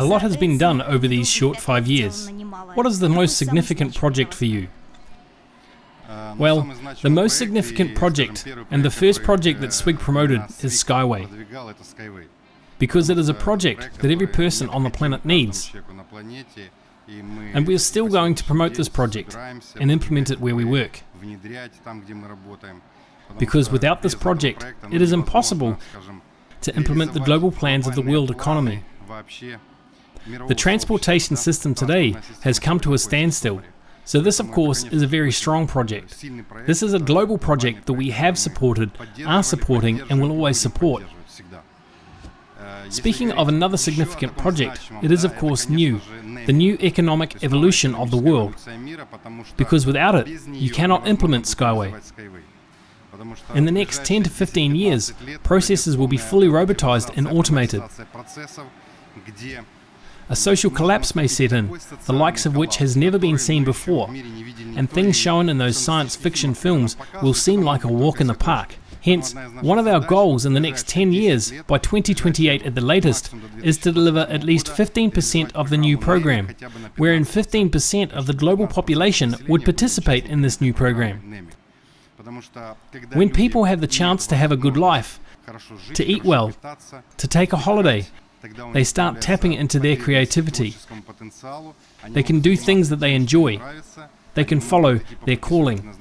A lot has been done over these short 5 years. What is the most significant project for you? Well, the most significant project, and the first project that SWIG promoted, is Skyway. Because it is a project that every person on the planet needs. And we are still going to promote this project and implement it where we work. Because without this project, it is impossible to implement the global plans of the world economy. The transportation system today has come to a standstill. So this, of course, is a very strong project. This is a global project that we have supported, are supporting, and will always support. Speaking of another significant project, it is of course new, the new economic evolution of the world. Because without it, you cannot implement Skyway. In the next 10 to 15 years, processes will be fully robotized and automated. A social collapse may set in, the likes of which has never been seen before, and things shown in those science fiction films will seem like a walk in the park. Hence, one of our goals in the next 10 years, by 2028 at the latest, is to deliver at least 15% of the new program, wherein 15% of the global population would participate in this new program. When people have the chance to have a good life, to eat well, to take a holiday, they start tapping into their creativity. They can do things that they enjoy. They can follow their calling.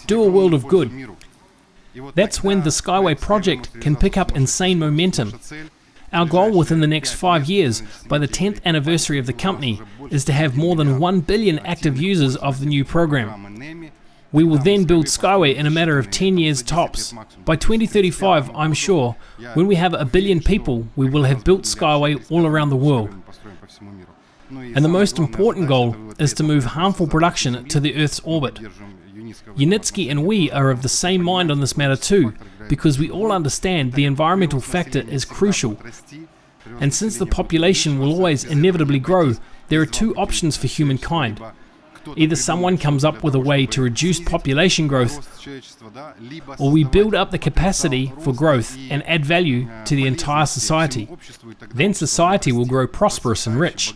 Do a world of good. That's when the Skyway project can pick up insane momentum. Our goal within the next 5 years, by the 10th anniversary of the company, is to have more than 1 billion active users of the new program. We will then build Skyway in a matter of 10 years tops. By 2035, I'm sure, when we have 1 billion people, we will have built Skyway all around the world. And the most important goal is to move harmful production to the Earth's orbit. Unitsky and we are of the same mind on this matter too, because we all understand the environmental factor is crucial. And since the population will always inevitably grow, there are two options for humankind. Either someone comes up with a way to reduce population growth, or we build up the capacity for growth and add value to the entire society. Then society will grow prosperous and rich.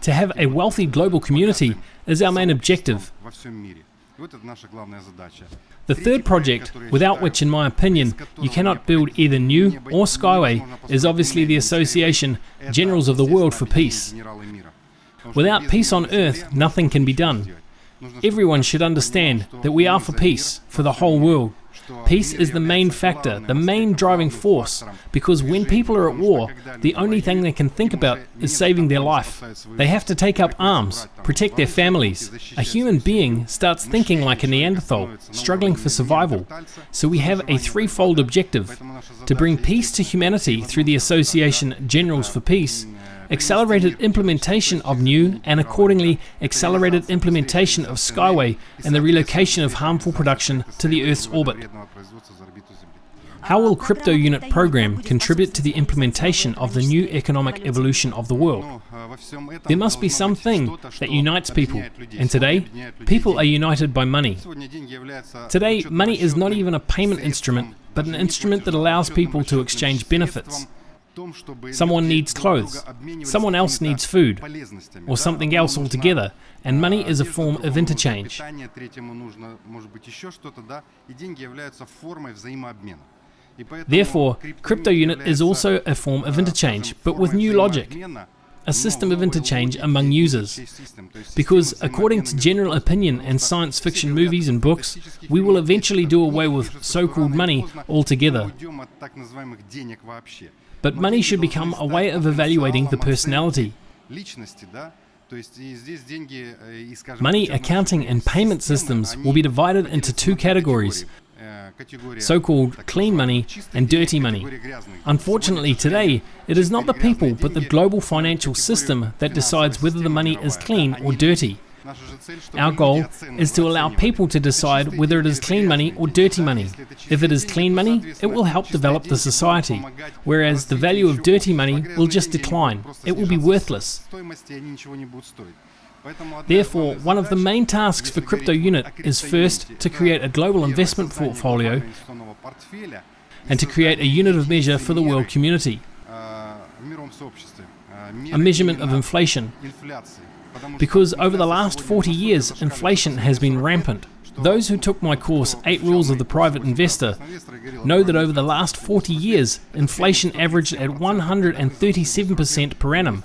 To have a wealthy global community is our main objective. The third project, without which in my opinion you cannot build either new or Skyway, is obviously the Association Generals of the World for Peace. Without peace on Earth, nothing can be done. Everyone should understand that we are for peace, for the whole world. Peace is the main factor, the main driving force, because when people are at war, the only thing they can think about is saving their life. They have to take up arms, protect their families. A human being starts thinking like a Neanderthal, struggling for survival. So we have a threefold objective: to bring peace to humanity through the Association Generals for Peace, accelerated implementation of new and accordingly accelerated implementation of Skyway, and the relocation of harmful production to the Earth's orbit. How will Crypto Unit program contribute to the implementation of the new economic evolution of the world? There must be something that unites people, and today, people are united by money. Today, money is not even a payment instrument, but an instrument that allows people to exchange benefits. Someone needs clothes, someone else needs food, or something else altogether, and money is a form of interchange. Therefore, Crypto Unit is also a form of interchange, but with new logic, a system of interchange among users. Because, according to general opinion and science fiction movies and books, we will eventually do away with so-called money altogether. But money should become a way of evaluating the personality. Money, accounting and payment systems will be divided into two categories: so-called clean money and dirty money. Unfortunately today, it is not the people but the global financial system that decides whether the money is clean or dirty. Our goal is to allow people to decide whether it is clean money or dirty money. If it is clean money, it will help develop the society, whereas the value of dirty money will just decline. It will be worthless. Therefore, one of the main tasks for Crypto Unit is first to create a global investment portfolio and to create a unit of measure for the world community. a measurement of inflation. Because over the last 40 years, inflation has been rampant. Those who took my course, 8 Rules of the Private Investor, know that over the last 40 years, inflation averaged at 137% per annum.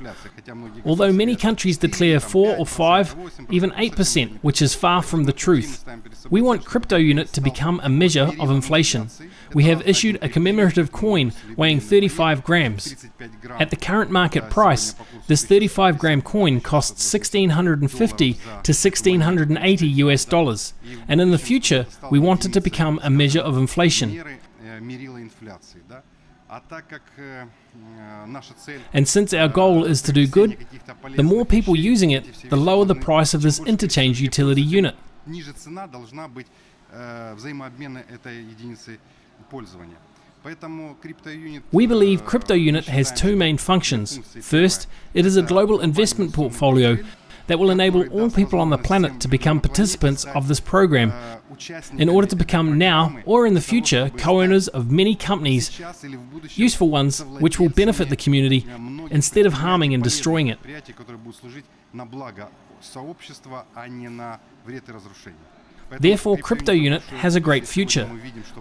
Although many countries declare 4 or 5, even 8%, which is far from the truth. We want crypto unit to become a measure of inflation. We have issued a commemorative coin weighing 35 grams. At the current market price, this 35-gram coin costs $1,650 to $1,680 US, and in the future, we want it to become a measure of inflation. And since our goal is to do good, the more people using it, the lower the price of this interchange utility unit. We believe crypto unit has 2 main functions. First, it is a global investment portfolio that will enable all people on the planet to become participants of this program in order to become now or in the future co-owners of many companies, useful ones which will benefit the community instead of harming and destroying it. Therefore, crypto unit has a great future.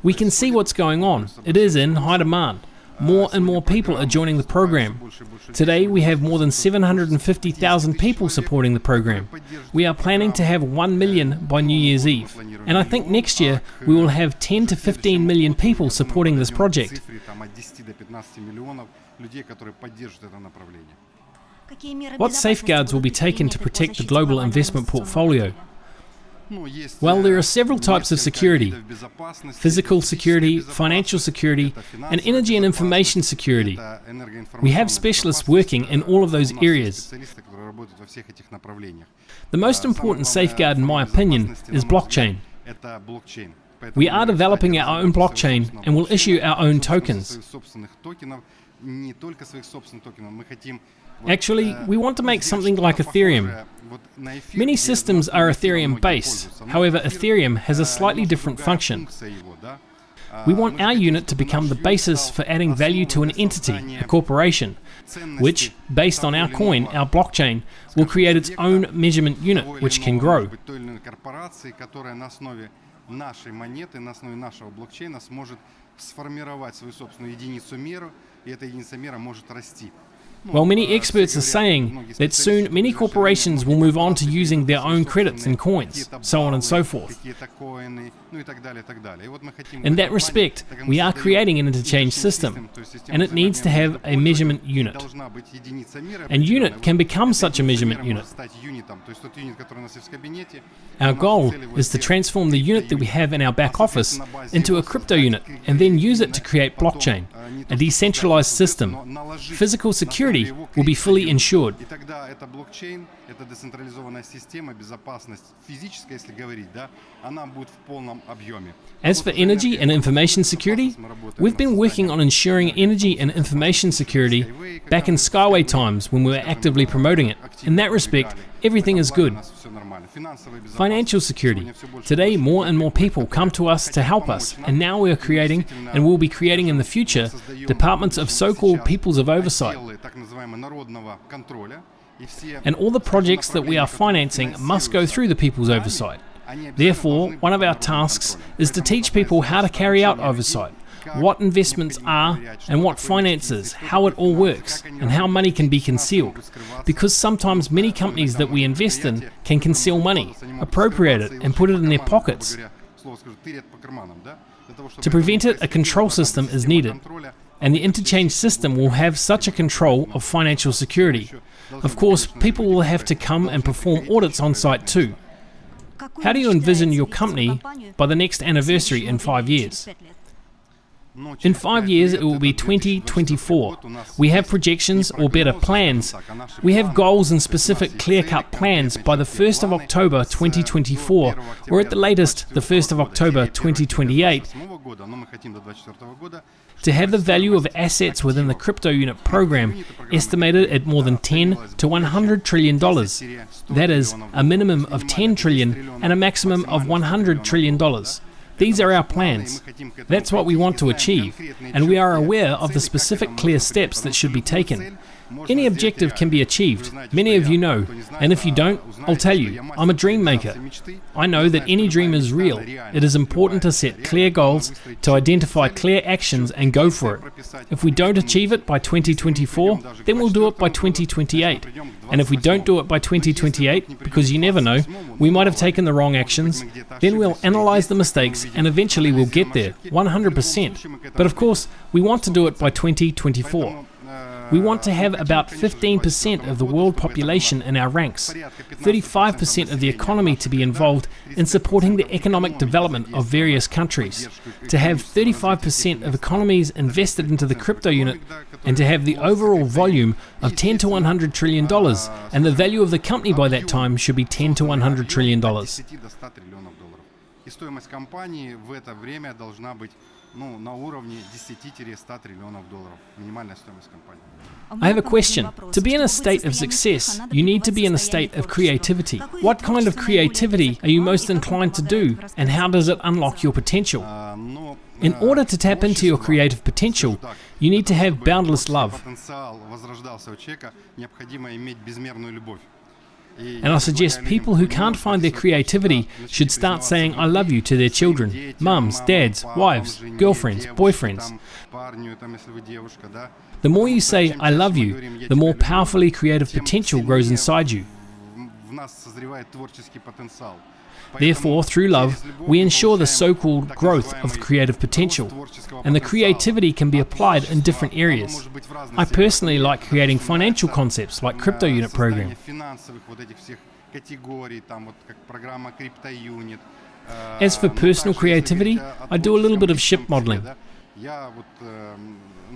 We can see what's going on. It is in high demand. More and more people are joining the program. Today we have more than 750,000 people supporting the program. We are planning to have 1 million by New Year's Eve. And I think next year we will have 10 to 15 million people supporting this project. What safeguards will be taken to protect the global investment portfolio? Well, there are several types of security: physical security, financial security, and energy and information security. We have specialists working in all of those areas. The most important safeguard, in my opinion, is blockchain. We are developing our own blockchain and will issue our own tokens. Actually, we want to make something like Ethereum. Many systems are Ethereum-based, however, Ethereum has a slightly different function. We want our unit to become the basis for adding value to an entity, a corporation, which, based on our coin, our blockchain, will create its own measurement unit, which can grow. While many experts are saying that soon many corporations will move on to using their own credits and coins, so on and so forth. In that respect, we are creating an interchange system, and it needs to have a measurement unit. And unit can become such a measurement unit. Our goal is to transform the unit that we have in our back office into a crypto unit, and then use it to create blockchain, a decentralized system. Physical security will be fully insured. As for energy and information security, we've been working on ensuring energy and information security back in Skyway times when we were actively promoting it. In that respect, everything is good. Financial security. Today, more and more people come to us to help us, and now we are creating, and will be creating in the future, departments of so-called peoples of oversight. And all the projects that we are financing must go through the people's oversight. Therefore, one of our tasks is to teach people how to carry out oversight, what investments are and what finance is, how it all works, and how money can be concealed. Because sometimes many companies that we invest in can conceal money, appropriate it, and put it in their pockets. To prevent it, a control system is needed, and the interchange system will have such a control of financial security. Of course, people will have to come and perform audits on site too. How do you envision your company by the next anniversary in 5 years? In 5 years, it will be 2024. We have projections, or better, plans. We have goals and specific clear-cut plans by the 1st of October 2024, or at the latest, the 1st of October 2028, to have the value of assets within the crypto unit program estimated at more than $10 to $100 trillion. That is, a minimum of $10 trillion and a maximum of $100 trillion. These are our plans. That's what we want to achieve, and we are aware of the specific clear steps that should be taken. Any objective can be achieved, many of you know, and if you don't, I'll tell you, I'm a dream maker. I know that any dream is real. It is important to set clear goals, to identify clear actions and go for it. If we don't achieve it by 2024, then we'll do it by 2028. And if we don't do it by 2028, because you never know, we might have taken the wrong actions, then we'll analyze the mistakes and eventually we'll get there, 100%. But of course, we want to do it by 2024. We want to have about 15% of the world population in our ranks, 35% of the economy to be involved in supporting the economic development of various countries, to have 35% of economies invested into the crypto unit, and to have the overall volume of $10 to $100 trillion, and the value of the company by that time should be $10 to $100 trillion. I have a question. To be in a state of success, you need to be in a state of creativity. What kind of creativity are you most inclined to do, and how does it unlock your potential? In order to tap into your creative potential, you need to have boundless love. And I suggest people who can't find their creativity should start saying I love you to their children, mums, dads, wives, girlfriends, boyfriends. The more you say I love you, the more powerfully creative potential grows inside you. Therefore, through love, we ensure the so-called growth of creative potential, and the creativity can be applied in different areas. I personally like creating financial concepts like crypto unit program. As for personal creativity, I do a little bit of ship modeling.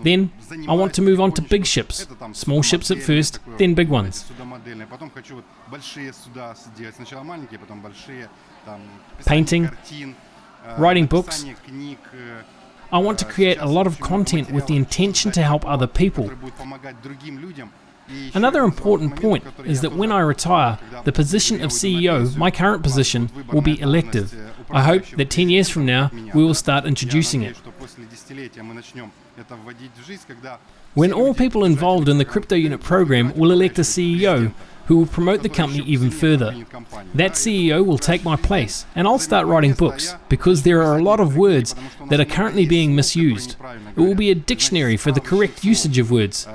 Then, I want to move on to big ships. Small ships at first, then big ones. Painting, writing books. I want to create a lot of content with the intention to help other people. Another important point is that when I retire, the position of CEO, my current position, will be elective. I hope that 10 years from now, we will start introducing it. When all people involved in the crypto unit program will elect a CEO who will promote the company even further. That CEO will take my place, and I'll start writing books, because there are a lot of words that are currently being misused. It will be a dictionary for the correct usage of words.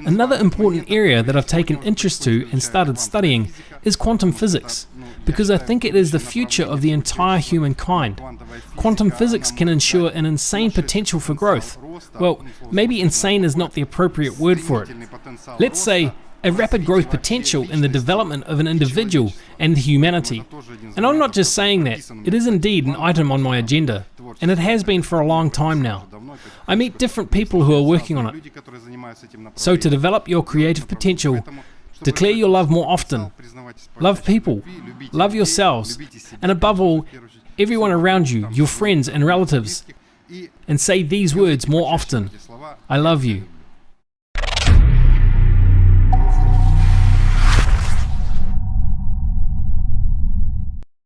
Another important area that I've taken interest to and started studying is quantum physics, because I think it is the future of the entire humankind. Quantum physics can ensure an insane potential for growth. Well, maybe insane is not the appropriate word for it. Let's say a rapid growth potential in the development of an individual and humanity. And I'm not just saying that, it is indeed an item on my agenda, and it has been for a long time now. I meet different people who are working on it. So to develop your creative potential, declare your love more often. Love people, love yourselves, and above all, everyone around you, your friends and relatives. And say these words more often. I love you.